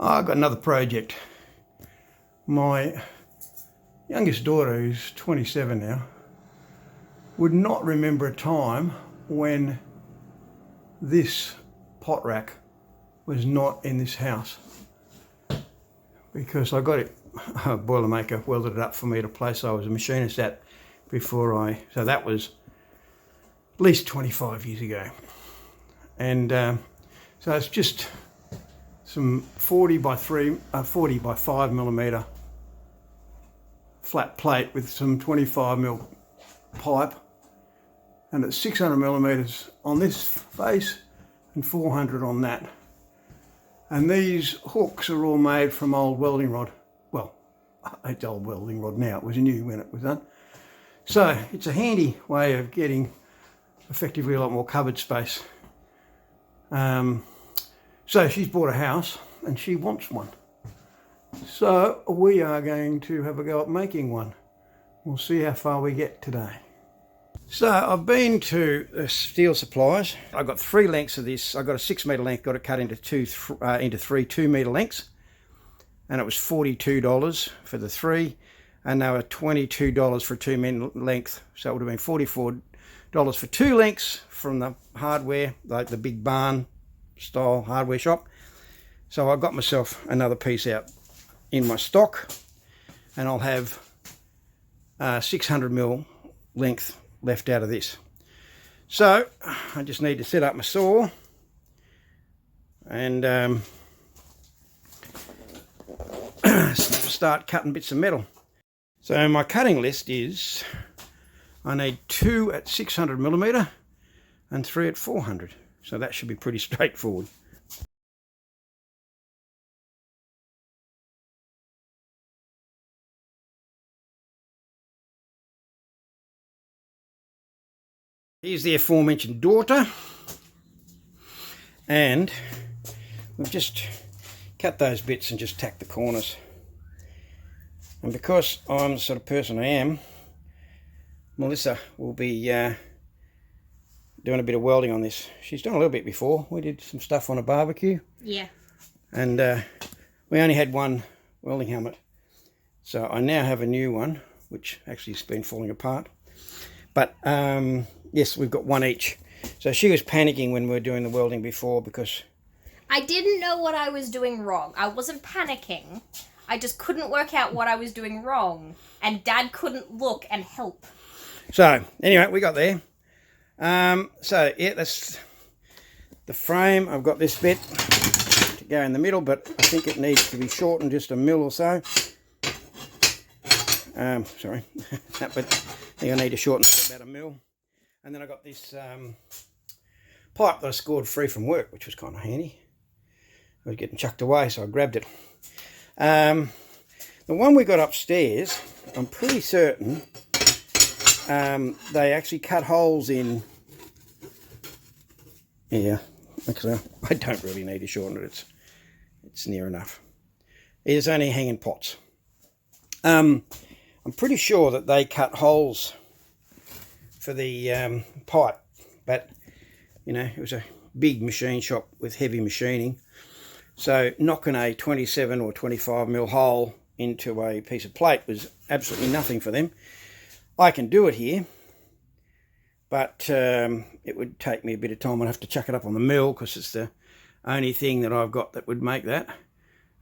I've got another project. My youngest daughter, who's 27 now, would not remember a time when this pot rack was not in this house, because I got it, a Boilermaker welded it up for me at a place I was a machinist at before so that was at least 25 years ago. And so it's just some 40 by 5 millimeter flat plate with some 25 mil pipe, and it's 600 millimeters on this face and 400 on that. And these hooks are all made from old welding rod. Well, it's old welding rod now, it was new when it was done. So it's a handy way of getting effectively a lot more cupboard space. So she's bought a house and she wants one. So we are going to have a go at making one. We'll see how far we get today. So I've been to the steel supplies. I've got 3 lengths of this. I've got a 6 metre length, got it cut into three 2 metre lengths. And it was $42 for the 3. And they were $22 for a 2 metre length. So it would have been $44 for 2 lengths from the hardware, like the big barn style hardware shop. So I got myself another piece out in my stock, and I'll have 600 mil length left out of this. So I just need to set up my saw and start cutting bits of metal. So my cutting list is I need 2 at 600 millimeter and 3 at 400. So that should be pretty straightforward. Here's the aforementioned daughter, and we've just cut those bits and just tacked the corners. And because I'm the sort of person I am, Melissa will be doing a bit of welding on this. She's done a little bit before. We did some stuff on a barbecue. Yeah. And we only had one welding helmet. So I now have a new one, which actually has been falling apart. But yes, we've got one each. So she was panicking when we were doing the welding before because I didn't know what I was doing wrong. I wasn't panicking. I just couldn't work out what I was doing wrong. And Dad couldn't look and help. So anyway, we got there. So yeah, that's the frame. I've got this bit to go in the middle, but I think it needs to be shortened just a mil or so. Sorry, but I think I need to shorten it about a mil. And then I got this pipe that I scored free from work, which was kind of handy. I was getting chucked away, so I grabbed it. The one we got upstairs, I'm pretty certain they actually cut holes in here. Actually, I don't really need to shorten it. It's near enough. It's only hanging pots. I'm pretty sure that they cut holes for the pipe, but you know, it was a big machine shop with heavy machining, so knocking a 27 or 25 mil hole into a piece of plate was absolutely nothing for them. I can do it here, but it would take me a bit of time. I'd have to chuck it up on the mill because it's the only thing that I've got that would make that.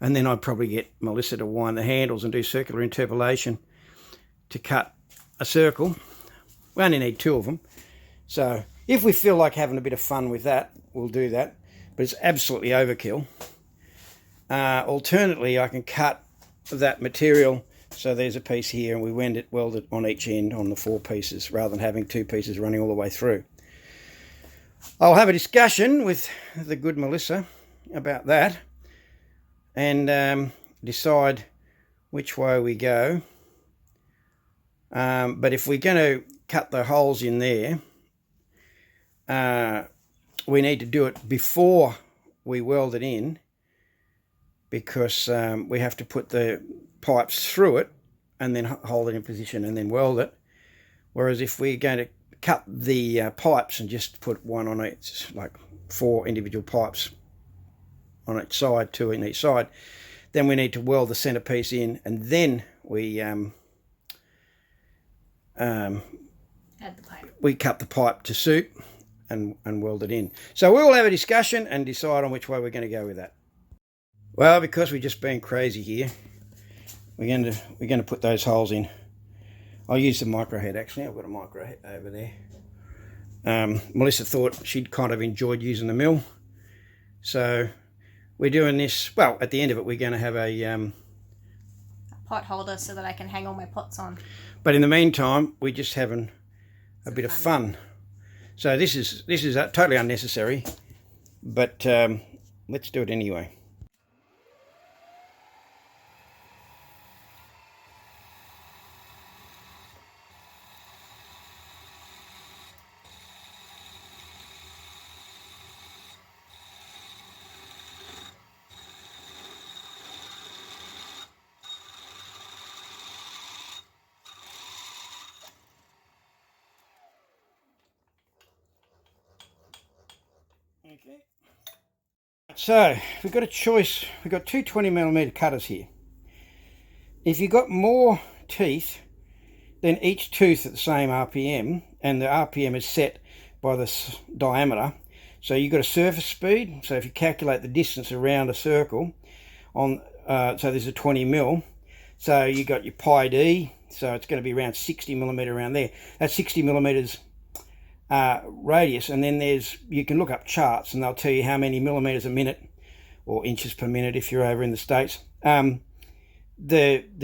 And then I'd probably get Melissa to wind the handles and do circular interpolation to cut a circle. We only need 2 of them. So if we feel like having a bit of fun with that, we'll do that. But it's absolutely overkill. Alternately, I can cut that material so there's a piece here and we weld it on each end on the 4 pieces rather than having 2 pieces running all the way through. I'll have a discussion with the good Melissa about that and decide which way we go. But if we're going to cut the holes in there, we need to do it before we weld it in, because we have to put the pipes through it and then hold it in position and then weld it. Whereas if we're going to cut the pipes and just put one on each, like 4 individual pipes on each side, 2 in each side. Then we need to weld the centerpiece in, and then we Add the pipe. We cut the pipe to suit and weld it in. So we'll have a discussion and decide on which way we're going to go with that. Well, because we're just being crazy here, we're going to put those holes in. I'll use the micro head actually. I've got a micro head over there. Melissa thought she'd kind of enjoyed using the mill, so we're doing this. Well, at the end of it, we're going to have a pot holder so that I can hang all my pots on. But in the meantime, we're just having a bit of fun. So this is totally unnecessary, but let's do it anyway. Okay. So we've got a choice. We've got two 20mm cutters here. If you've got more teeth than each tooth at the same RPM, and the RPM is set by the diameter, so you've got a surface speed. So if you calculate the distance around a circle on, so there's a 20mm. So you got your pi d. So it's going to be around 60mm around there. That's 60mm. Radius, and then you can look up charts and they'll tell you how many millimeters a minute or inches per minute if you're over in the States the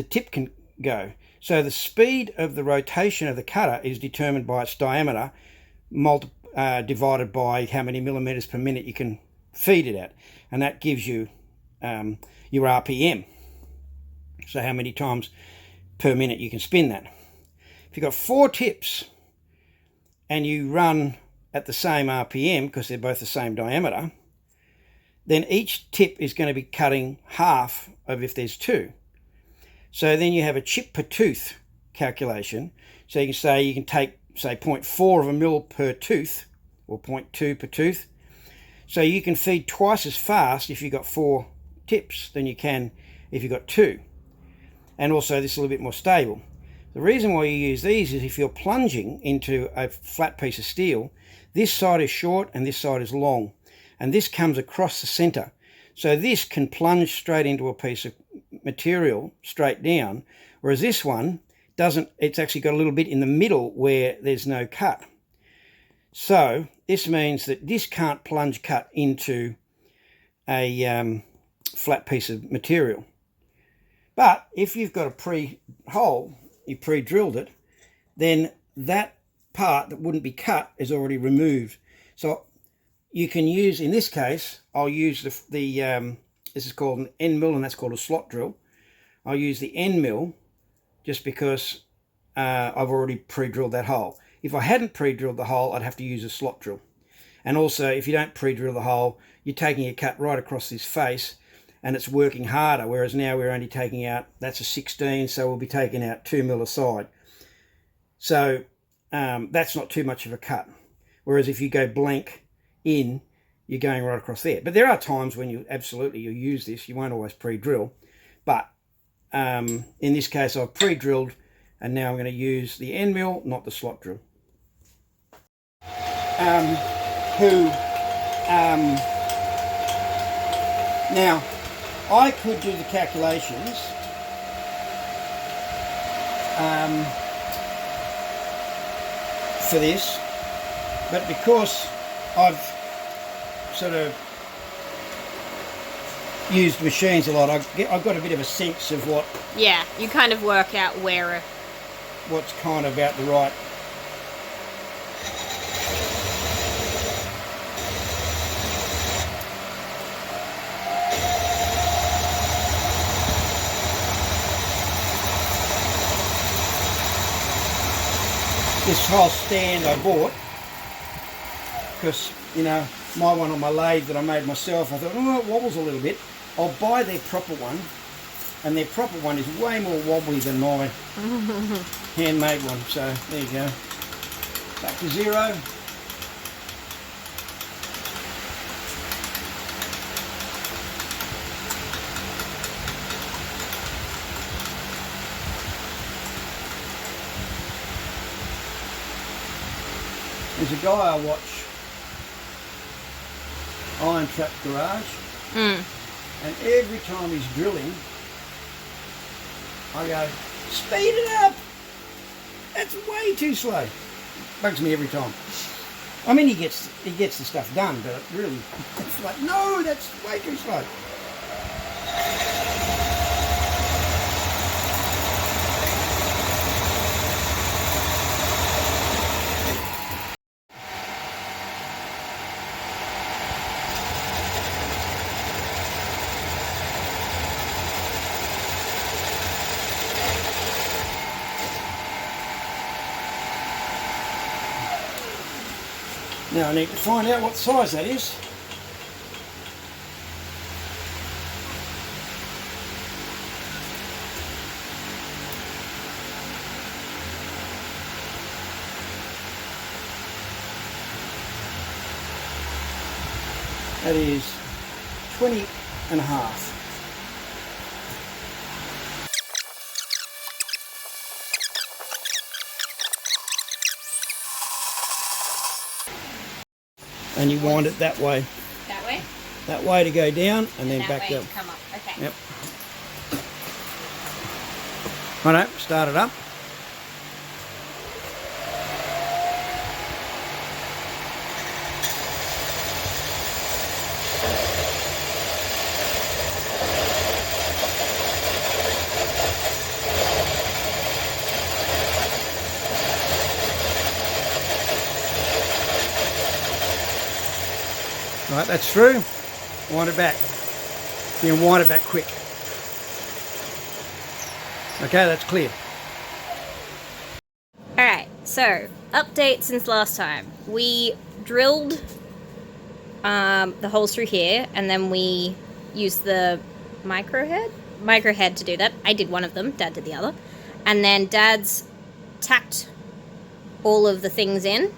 tip can go. So the speed of the rotation of the cutter is determined by its diameter divided by how many millimeters per minute you can feed it at, and that gives you your RPM, so how many times per minute you can spin that. If you've got 4 tips and you run at the same RPM, because they're both the same diameter, then each tip is going to be cutting half of if there's 2. So then you have a chip per tooth calculation. So you can take, say, 0.4 of a mil per tooth, or 0.2 per tooth. So you can feed twice as fast if you've got 4 tips than you can if you've got 2. And also this is a little bit more stable. The reason why you use these is if you're plunging into a flat piece of steel, this side is short and this side is long, and this comes across the center. So this can plunge straight into a piece of material straight down, whereas this one doesn't. It's actually got a little bit in the middle where there's no cut. So this means that this can't plunge cut into a flat piece of material. But if you've got a pre-hole, you pre-drilled it, then that part that wouldn't be cut is already removed. So you can use, in this case, I'll use this is called an end mill, and that's called a slot drill. I'll use the end mill just because I've already pre-drilled that hole. If I hadn't pre-drilled the hole, I'd have to use a slot drill. And also, if you don't pre-drill the hole, you're taking a cut right across this face, and it's working harder, whereas now we're only taking out, that's a 16, so we'll be taking out 2 mil a side. So that's not too much of a cut. Whereas if you go blank in, you're going right across there. But there are times when you'll use this. You won't always pre-drill. But in this case, I've pre-drilled, and now I'm going to use the end mill, not the slot drill. Now, I could do the calculations for this, but because I've sort of used machines a lot, I've got a bit of a sense of what... Yeah, you kind of work out what's kind of about the right... This whole stand I bought because, you know, my one on my lathe that I made myself, I thought, oh, it wobbles a little bit. I'll buy their proper one, and their proper one is way more wobbly than my handmade one. So there you go. Back to 0. There's a guy I watch, Iron Trap Garage, and every time he's drilling, I go, speed it up! That's way too slow. Bugs me every time. I mean, he gets the stuff done, but it really, it's like, no, that's way too slow. Now I need to find out what size that is. That is 20 and a half. And you wind it that way. That way? That way to go down and then that back way up. to come up. Okay. Yep. Righto, start it up. Right, that's through. Wind it back. You can wind it back quick. Okay, that's clear. Alright, so update since last time. We drilled the holes through here, and then we used the micro head to do that. I did one of them, Dad did the other. And then Dad's tacked all of the things in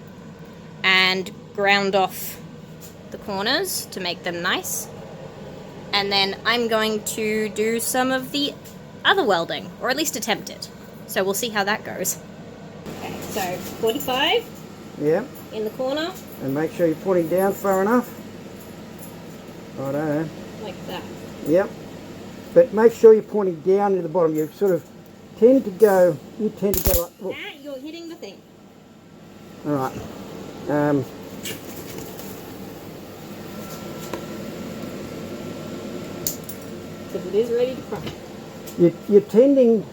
and ground off the corners to make them nice. And then I'm going to do some of the other welding, or at least attempt it. So we'll see how that goes. Okay, so 45 Yep. in the corner. And make sure you're putting down far enough. Righto. Like that. Yep. But make sure you're pointing down to the bottom. You sort of tend to go like... Nah, you're hitting the thing. Alright. Because it is ready to crunch. You're tending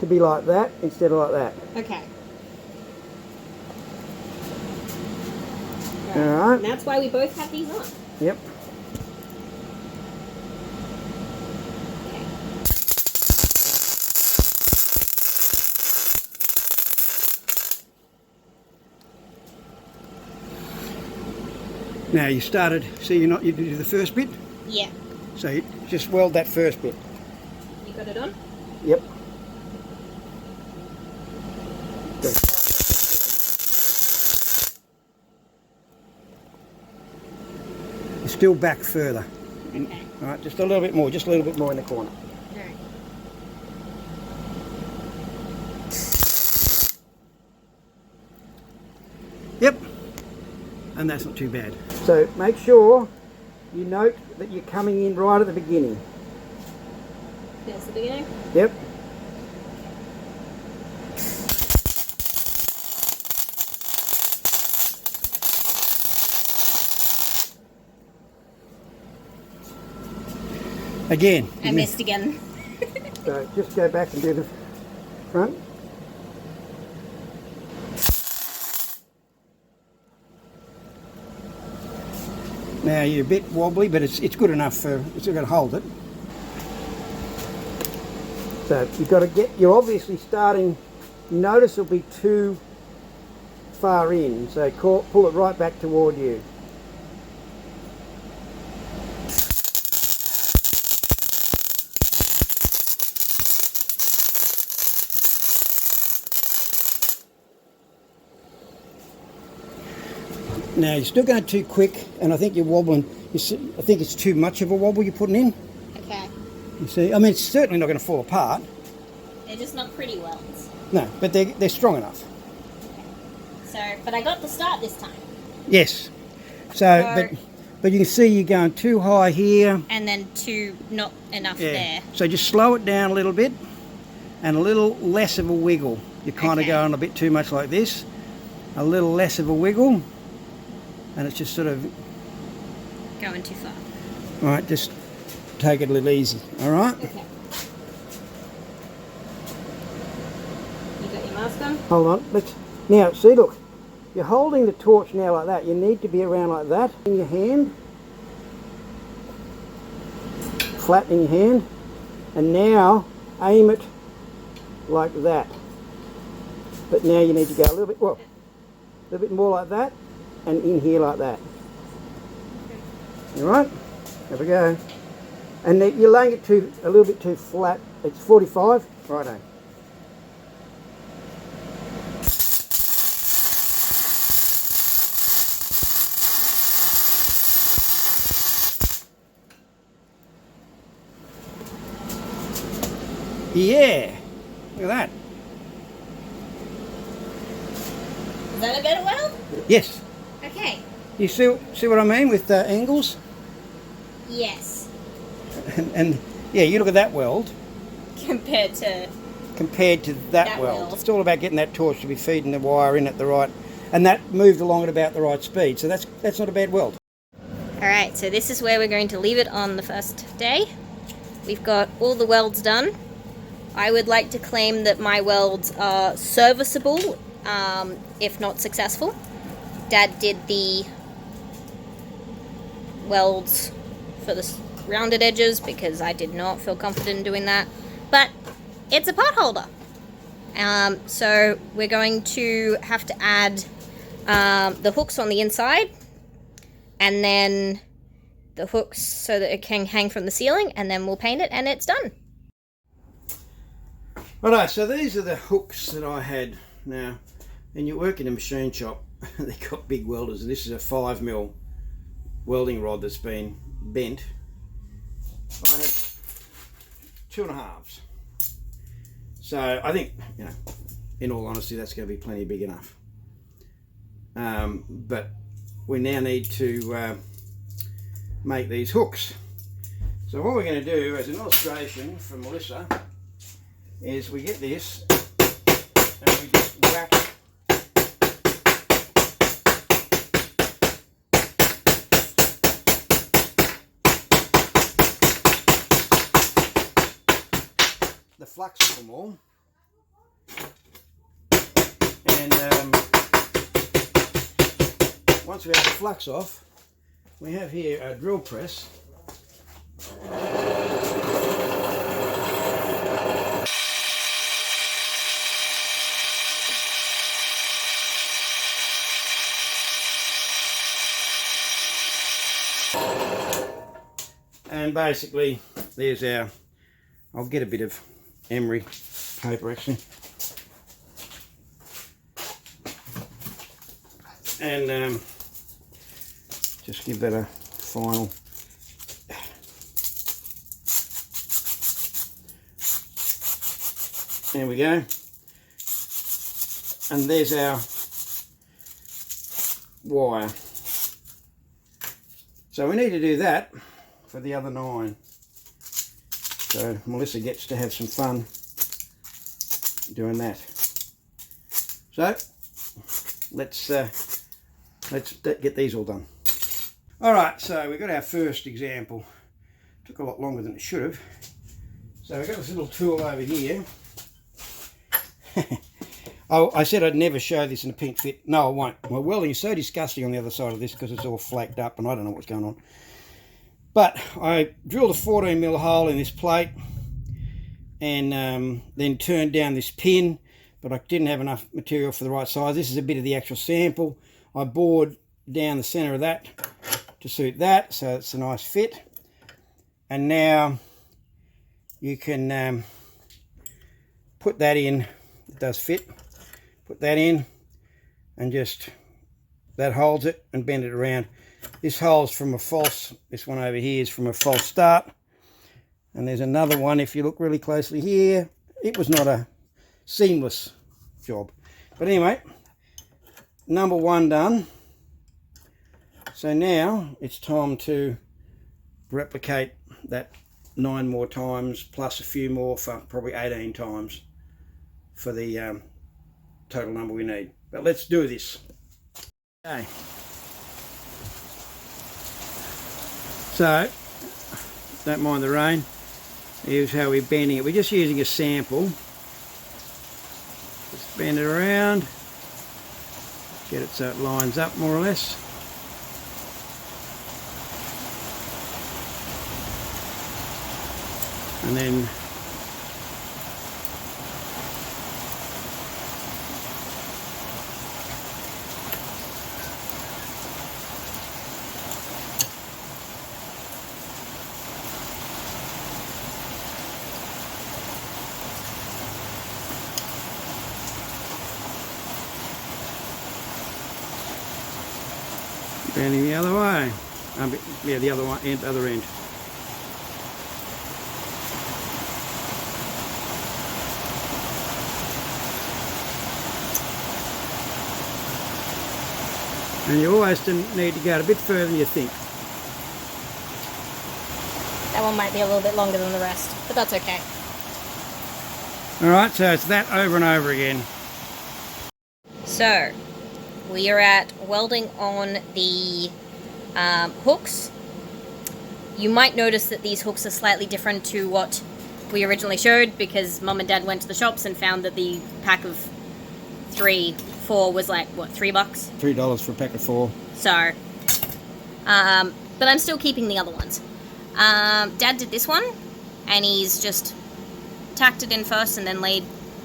to be like that instead of like that. Okay. Alright. And that's why we both have these on. Yep. Okay. Now you started, see you do the first bit? Yeah. So you just weld that first bit. You got it on? Yep. Good. You're still back further. Okay. Alright, just a little bit more in the corner. Alright. Yep. And that's not too bad. So make sure you note that you're coming in right at the beginning. There's the beginning? Yep. Again. I missed again. So just go back and do the front. Now you're a bit wobbly, but it's good enough for it's going to hold it. So you've got to you're obviously starting. You notice it'll be too far in, so pull it right back toward you. Now you're still going too quick, and I think you're wobbling. I think it's too much of a wobble you're putting in. Okay. You see, I mean, it's certainly not going to fall apart. They're just not pretty welds. No, but they're strong enough. Okay. So, but I got the start this time. Yes. So, but you can see you're going too high here. And then not enough there. So just slow it down a little bit and a little less of a wiggle. You're kind of going a bit too much like this. A little less of a wiggle. And it's just sort of... going too far. All right, just take it a little easy, all right? Okay. You got your mask on? Hold on. Now, see, look. You're holding the torch now like that. You need to be around like that in your hand. Flat in your hand. And now aim it like that. But now you need to go a little bit, well, a little bit more like that and in here like that. All right? There we go. And you're laying it a little bit too flat. It's 45. Righto. Yeah, look at that. Is that a better weld? Yes. Okay. You see what I mean with angles? Yes. And yeah, you look at that weld. Compared to that weld. It's all about getting that torch to be feeding the wire in at the right, and that moved along at about the right speed. So that's not a bad weld. All right, so this is where we're going to leave it on the first day. We've got all the welds done. I would like to claim that my welds are serviceable, if not successful. Dad did the welds for the rounded edges because I did not feel confident in doing that. But it's a part holder. So we're going to have to add the hooks on the inside and then the hooks so that it can hang from the ceiling, and then we'll paint it and it's done. Alright, so these are the hooks that I had. Now, when you work in a machine shop, they've got big welders, and this is a 5mm welding rod that's been bent. I have 2.5s. So I think, you know, in all honesty, that's going to be plenty big enough. But we now need to make these hooks. So what we're going to do as an illustration from Melissa is we get this and we just whack the flux of them all, and once we have the flux off, we have here a drill press. And basically, there's our, I'll get a bit of emery paper actually, and just give that a final. There we go. And there's our wire. So we need to do that for the other 9. So Melissa gets to have some fun doing that. So let's get these all done. All right, so we got our first example. Took a lot longer than it should have. So we've got this little tool over here. Oh, I said I'd never show this in a pink fit. No, I won't. My welding is so disgusting on the other side of this because it's all flaked up and I don't know what's going on. But I drilled a 14mm hole in this plate and then turned down this pin, but I didn't have enough material for the right size. This is a bit of the actual sample. I bored down the center of that to suit that, so it's a nice fit. And now you can put that in. It does fit. Put that in and just, that holds it, and bend it around. This hole's from a false, this one over here is from a false start. And there's another one, if you look really closely here. It was not a seamless job. But anyway, number 1 done. So now it's time to replicate that 9 more times plus a few more for probably 18 times for the total number we need. But let's do this. Okay. So, don't mind the rain. Here's how we're bending it. We're just using a sample. Just bend it around. Get it so it lines up more or less. And then bending the other way. Yeah, the other one, other end. And you always need to go a bit further than you think. That one might be a little bit longer than the rest, but that's okay. Alright, so it's that over and over again. So, we are at welding on the hooks. You might notice that these hooks are slightly different to what we originally showed because Mum and Dad went to the shops and found that the pack of 4 was like, what, $3? $3 for a pack of 4. So, but I'm still keeping the other ones. Dad did this one, and he's just tacked it in first and then laid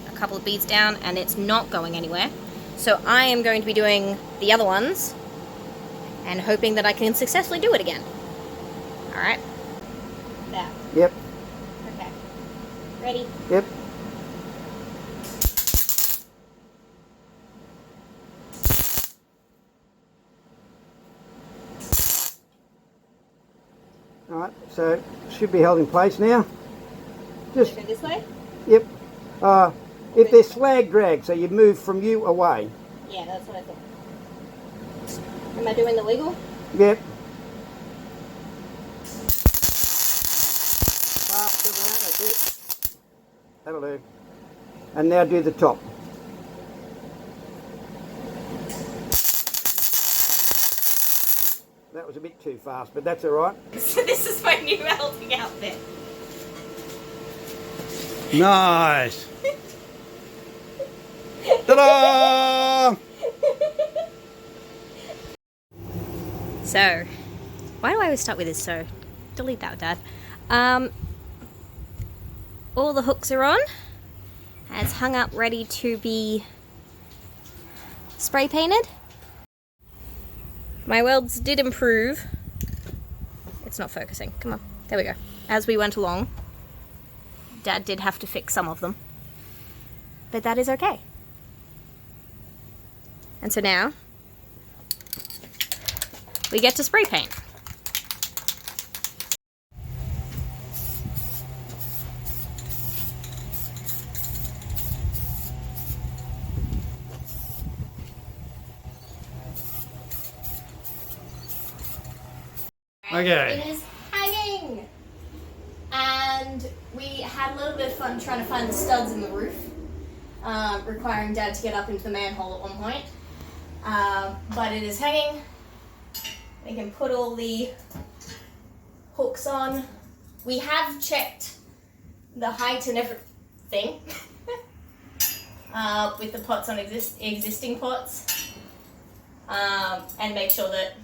a couple of beads down, and it's not going anywhere. So I am going to be doing the other ones, and hoping that I can successfully do it again. Alright. There. Yep. Okay. Ready? Yep. Alright, so it should be held in place now. Just Go this way? Yep. If there's slag drag, so you move from you away. Yeah, that's what I thought. Am I doing the wiggle? Yep. Faster than that, that's it. That'll do. And now do the top. That was a bit too fast, but that's alright. So this is my new welding outfit. Nice! Ta-da! So, why do I always start with this so? Delete that, Dad. All the hooks are on. And it's hung up ready to be spray painted. My welds did improve. It's not focusing. Come on. There we go. As we went along, Dad did have to fix some of them. But that is okay. And so now, we get to spray paint. Okay. It is hanging! And we had a little bit of fun trying to find the studs in the roof, requiring Dad to get up into the manhole at one point. But it is hanging. We can put all the hooks on. We have checked the height and everything with the pots on existing pots, and make sure that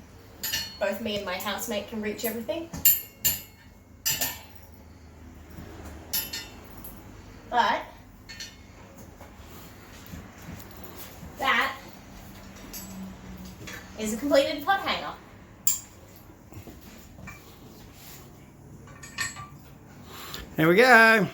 both me and my housemate can reach everything. But that is a completed pot hanger. There we go.